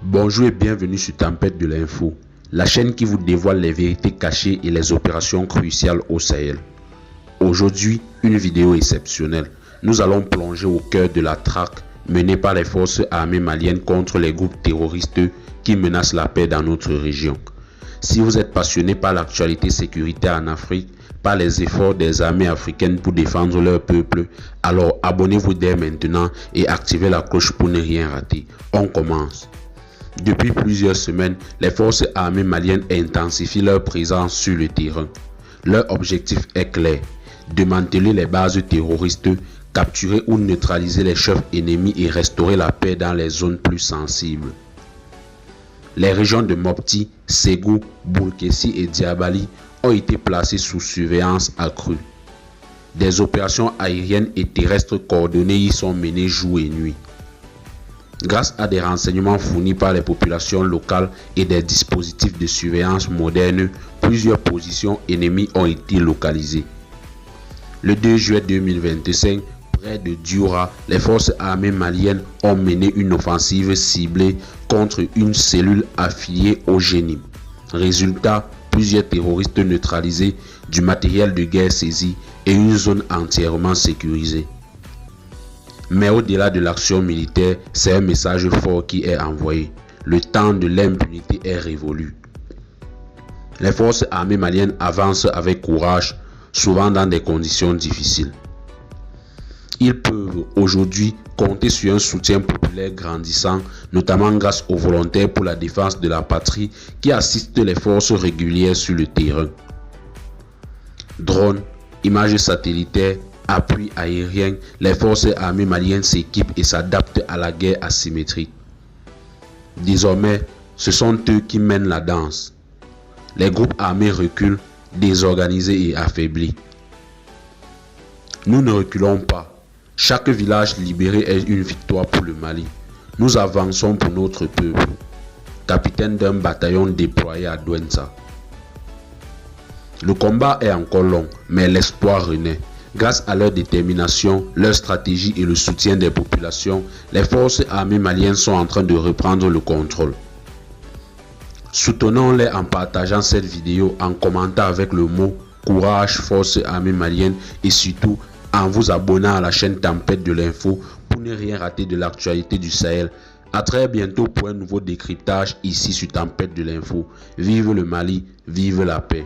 Bonjour et bienvenue sur Tempête de l'info, la chaîne qui vous dévoile les vérités cachées et les opérations cruciales au Sahel. Aujourd'hui, une vidéo exceptionnelle. Nous allons plonger au cœur de la traque menée par les forces armées maliennes contre les groupes terroristes qui menacent la paix dans notre région. Si vous êtes passionné par l'actualité sécuritaire en Afrique, par les efforts des armées africaines pour défendre leur peuple, alors abonnez-vous dès maintenant et activez la cloche pour ne rien rater. On commence. Depuis plusieurs semaines, les forces armées maliennes intensifient leur présence sur le terrain. Leur objectif est clair: démanteler les bases terroristes, capturer ou neutraliser les chefs ennemis et restaurer la paix dans les zones plus sensibles. Les régions de Mopti, Ségou, Boulkessi et Diabali ont été placées sous surveillance accrue. Des opérations aériennes et terrestres coordonnées y sont menées jour et nuit. Grâce à des renseignements fournis par les populations locales et des dispositifs de surveillance modernes, plusieurs positions ennemies ont été localisées. Le 2 juillet 2025, près de Dioura, les forces armées maliennes ont mené une offensive ciblée contre une cellule affiliée au Génim. Résultat, plusieurs terroristes neutralisés, du matériel de guerre saisi et une zone entièrement sécurisée. Mais au-delà de l'action militaire, c'est un message fort qui est envoyé. Le temps de l'impunité est révolu. Les forces armées maliennes avancent avec courage, souvent dans des conditions difficiles. Ils peuvent aujourd'hui compter sur un soutien populaire grandissant, notamment grâce aux volontaires pour la défense de la patrie qui assistent les forces régulières sur le terrain. Drones, images satellitaires, appui aérien, les forces armées maliennes s'équipent et s'adaptent à la guerre asymétrique. Désormais, ce sont eux qui mènent la danse. Les groupes armés reculent, désorganisés et affaiblis. Nous ne reculons pas. Chaque village libéré est une victoire pour le Mali. Nous avançons pour notre peuple. Capitaine d'un bataillon déployé à Douentza. Le combat est encore long, mais l'espoir renaît. Grâce à leur détermination, leur stratégie et le soutien des populations, les forces armées maliennes sont en train de reprendre le contrôle. Soutenons-les en partageant cette vidéo, en commentant avec le mot courage forces armées maliennes et surtout en vous abonnant à la chaîne Tempête de l'info pour ne rien rater de l'actualité du Sahel. A très bientôt pour un nouveau décryptage ici sur Tempête de l'info. Vive le Mali, vive la paix.